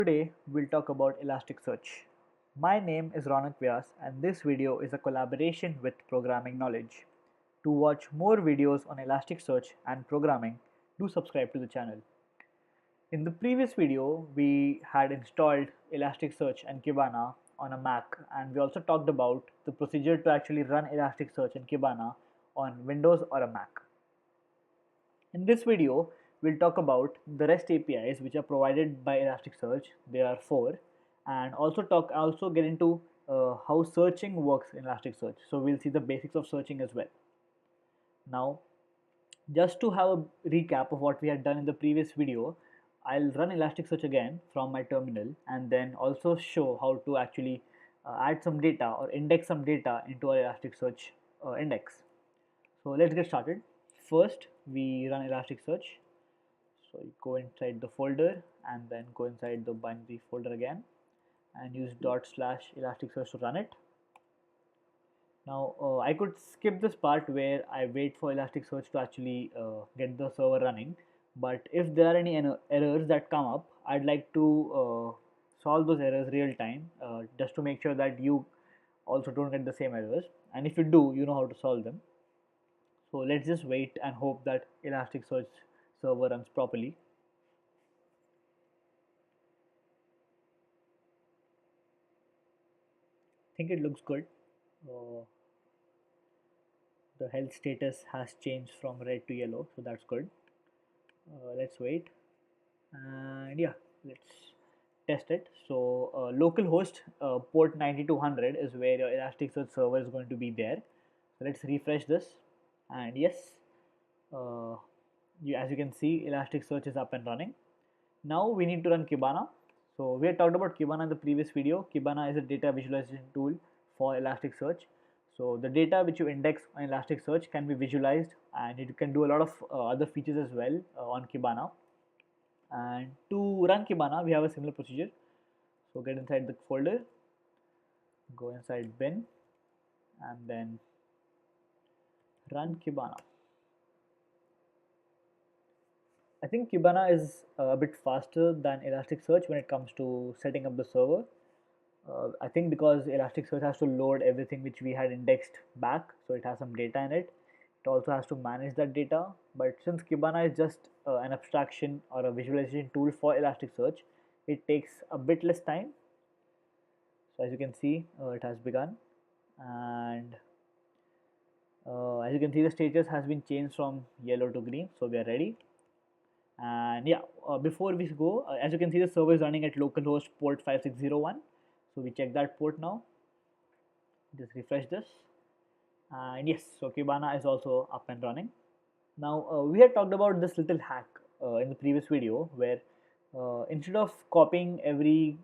Today we'll talk about Elasticsearch. My name is Ronak Vyas and this video is a collaboration with Programming Knowledge. To watch more videos on Elasticsearch and programming, do subscribe to the channel. In the previous video, we had installed Elasticsearch and Kibana on a Mac, and we also talked about the procedure to actually run Elasticsearch and Kibana on Windows or a Mac. In this video, we'll talk about the REST APIs which are provided by Elasticsearch. There are 4, and also get into how searching works in Elasticsearch. So we'll see the basics of searching as well. Now, just to have a recap of what we had done in the previous video, I'll run Elasticsearch again from my terminal and then also show how to actually add some data or index some data into our Elasticsearch index. So let's get started. First, we run Elasticsearch. So you go inside the folder and then go inside the binary folder again and use /Elasticsearch to run it. Now I could skip this part where I wait for Elasticsearch to actually get the server running, but if there are any errors that come up, I'd like to solve those errors real time just to make sure that you also don't get the same errors, and if you do, you know how to solve them. So let's just wait and hope that Elasticsearch server runs properly. I think it looks good. The health status has changed from red to yellow, so that's good. Let's wait, and yeah, let's test it. So localhost port 9200 is where your Elasticsearch server is going to be there. So let's refresh this, and yes, as you can see, Elasticsearch is up and running. Now we need to run Kibana. So we had talked about Kibana in the previous video. Kibana is a data visualization tool for Elasticsearch. So the data which you index on Elasticsearch can be visualized, and it can do a lot of other features as well on Kibana. And to run Kibana, we have a similar procedure. So get inside the folder, go inside bin, and then run Kibana. I think Kibana is a bit faster than Elasticsearch when it comes to setting up the server. I think because Elasticsearch has to load everything which we had indexed back, so it has some data in it. It also has to manage that data, but since Kibana is just an abstraction or a visualization tool for Elasticsearch, it takes a bit less time. So as you can see, it has begun, and as you can see, the status has been changed from yellow to green, so we are ready. And yeah, before we go, as you can see, the server is running at localhost port 5601. So we check that port now. Just refresh this, and yes, so Kibana is also up and running. Now we had talked about this little hack in the previous video where instead of copying every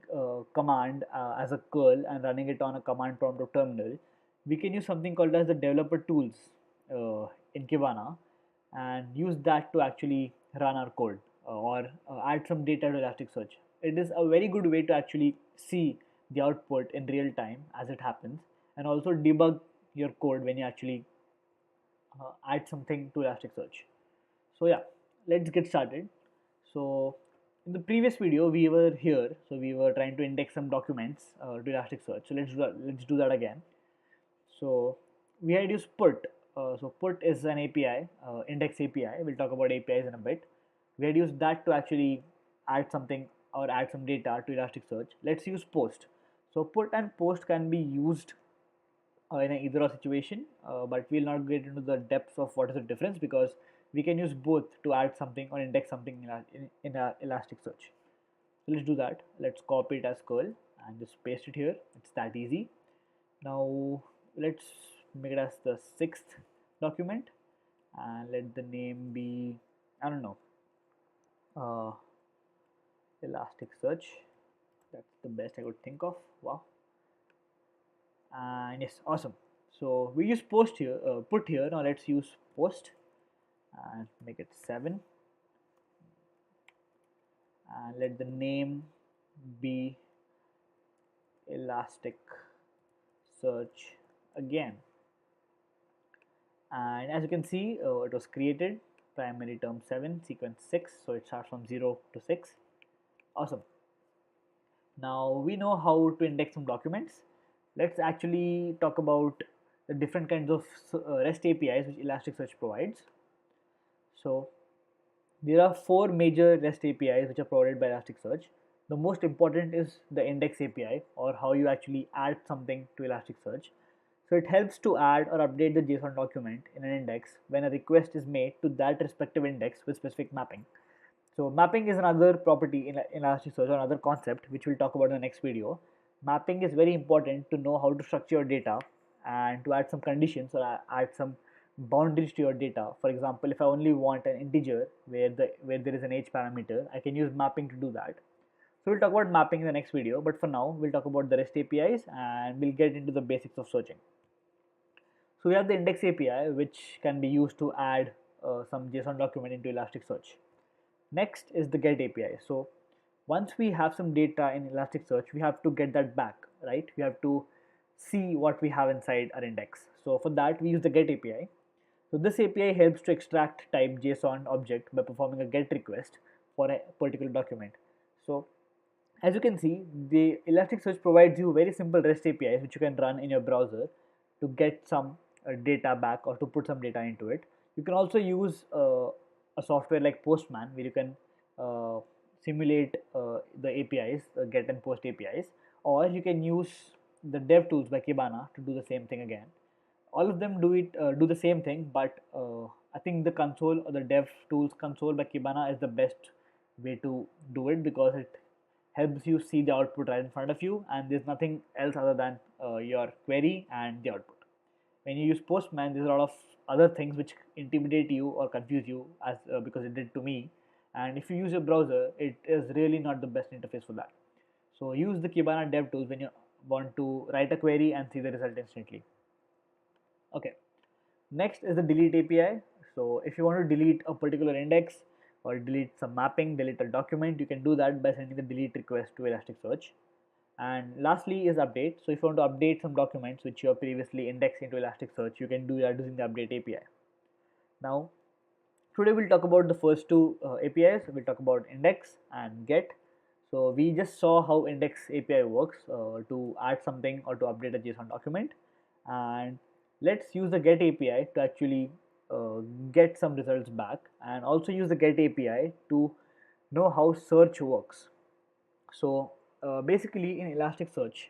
command as a curl and running it on a command prompt or terminal, we can use something called as the developer tools in Kibana and use that to actually run our code or add some data to Elasticsearch. It is a very good way to actually see the output in real time as it happens, and also debug your code when you actually add something to Elasticsearch. So yeah, let's get started. So in the previous video we were here, so we were trying to index some documents to Elasticsearch. So let's do that again. So we had used put. So put is an API, index API. We'll talk about APIs in a bit. We had used that to actually add something or add some data to Elasticsearch. Let's use post. So put and post can be used in either or situation, but we'll not get into the depths of what is the difference because we can use both to add something or index something in Elasticsearch. So let's do that. Let's copy it as curl and just paste it here. It's that easy. Now let's make it as the 6th document and let the name be, I don't know, Elasticsearch. That's the best I could think of. Wow. And yes, awesome. So we use post here, put here. Now let's use post and make it 7 and let the name be Elasticsearch again. And as you can see, it was created primary term 7 sequence 6, so it starts from 0 to 6. Awesome. Now we know how to index some documents. Let's actually talk about the different kinds of REST APIs which Elasticsearch provides. So there are four major REST APIs which are provided by Elasticsearch. The most important is the index API, or how you actually add something to Elasticsearch. So it helps to add or update the JSON document in an index when a request is made to that respective index with specific mapping. So mapping is another property in Elasticsearch, or another concept which we'll talk about in the next video. Mapping is very important to know how to structure your data and to add some conditions or add some boundaries to your data. For example, if I only want an integer where there is an age parameter, I can use mapping to do that. So we'll talk about mapping in the next video, but for now we'll talk about the REST APIs and we'll get into the basics of searching. So we have the index API, which can be used to add some JSON document into Elasticsearch. Next is the get API. So once we have some data in Elasticsearch, we have to get that back, right? We have to see what we have inside our index. So for that, we use the get API. So this API helps to extract type JSON object by performing a get request for a particular document. So as you can see, the Elasticsearch provides you very simple REST APIs which you can run in your browser to get some data back or to put some data into it. You can also use a software like Postman, where you can simulate the APIs, get and post APIs, or you can use the dev tools by Kibana to do the same thing again. All of them do the same thing, but I think the console, or the dev tools console by Kibana, is the best way to do it, because it helps you see the output right in front of you, and there's nothing else other than your query and the output. When you use Postman, there's a lot of other things which intimidate you or confuse you, as because it did to me. And if you use your browser, it is really not the best interface for that. So use the Kibana dev tools when you want to write a query and see the result instantly. Okay, next is the delete API. So if you want to delete a particular index or delete some mapping, delete a document, you can do that by sending the delete request to Elasticsearch. And lastly is update. So if you want to update some documents which you have previously indexed into Elasticsearch, you can do that using the update API. Now today we'll talk about the first two APIs. We'll talk about index and get. So we just saw how index API works to add something or to update a JSON document, and let's use the get API to actually get some results back, and also use the get API to know how search works. So basically in Elasticsearch,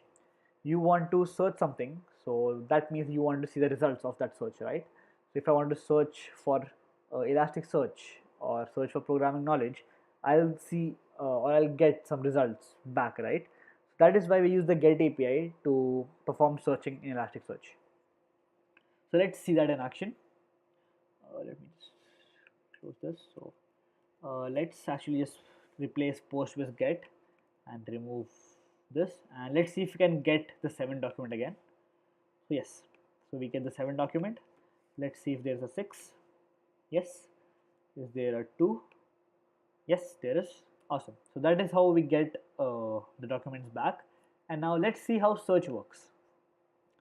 you want to search something, so that means you want to see the results of that search, right? So if I want to search for Elasticsearch or search for programming knowledge, I'll see or I'll get some results back, right? So that is why we use the get API to perform searching in Elasticsearch. So let's see that in action. Let me just close this. So let's actually just replace post with get and remove this, and let's see if we can get the 7 document again. So yes, so we get the 7 document. Let's see if there's a 6. Yes. Is there a 2? Yes, there is. Awesome. So that is how we get the documents back. And now let's see how search works.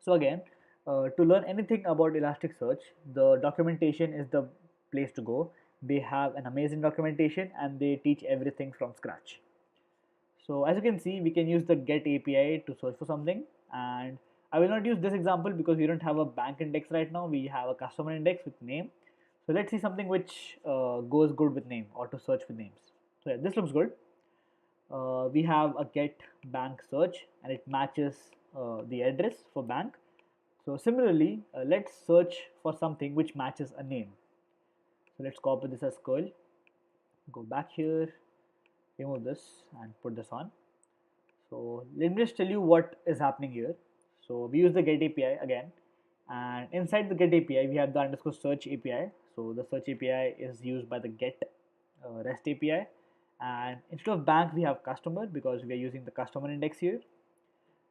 So again, to learn anything about Elasticsearch, the documentation is the place to go. They have an amazing documentation and they teach everything from scratch. So as you can see, we can use the get API to search for something, and I will not use this example because we don't have a bank index right now. We have a customer index with name. So let's see something which goes good with name, or to search with names. So yeah, this looks good. We have a get bank search, and it matches the address for bank. So similarly, let's search for something which matches a name. So let's copy this as curl, go back here, remove this and put this on. So let me just tell you what is happening here. So we use the get API again, and inside the get API we have the underscore search API. So the search API is used by the get REST API, and instead of bank we have customer because we are using the customer index here.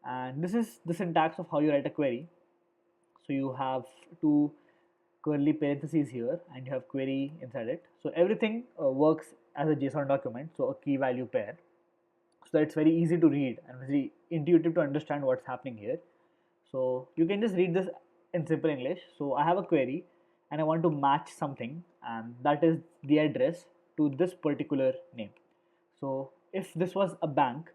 And this is the syntax of how you write a query. So you have two curly parentheses here and you have query inside it. So everything works as a JSON document, so a key value pair. So it's very easy to read and very intuitive to understand what's happening here. So you can just read this in simple English. So I have a query and I want to match something, and that is the address to this particular name. So if this was a bank,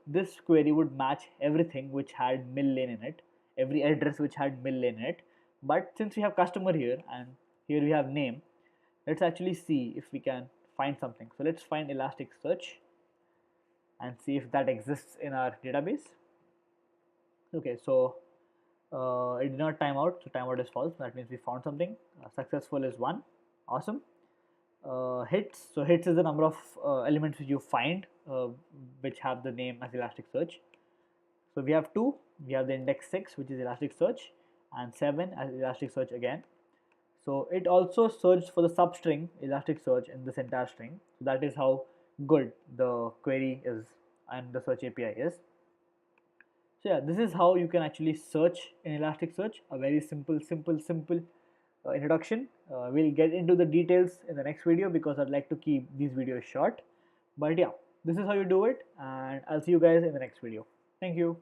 this query would match everything which had mill lane in it, every address which had mill lane in it. But since we have customer here and here we have name, let's actually see if we can find something. So let's find Elasticsearch and see if that exists in our database. Okay, so it did not time out, so timeout is false. That means we found something. Successful is 1. Awesome. Hits, so hits is the number of elements which you find which have the name as Elasticsearch. So we have 2. We have the index 6, which is Elasticsearch, and 7 as Elasticsearch again. So it also searched for the substring Elasticsearch in this entire string. So that is how good the query is and the search API is. So yeah, this is how you can actually search in Elasticsearch. A very simple introduction. We'll get into the details in the next video because I'd like to keep these videos short. But yeah, this is how you do it, and I'll see you guys in the next video. Thank you.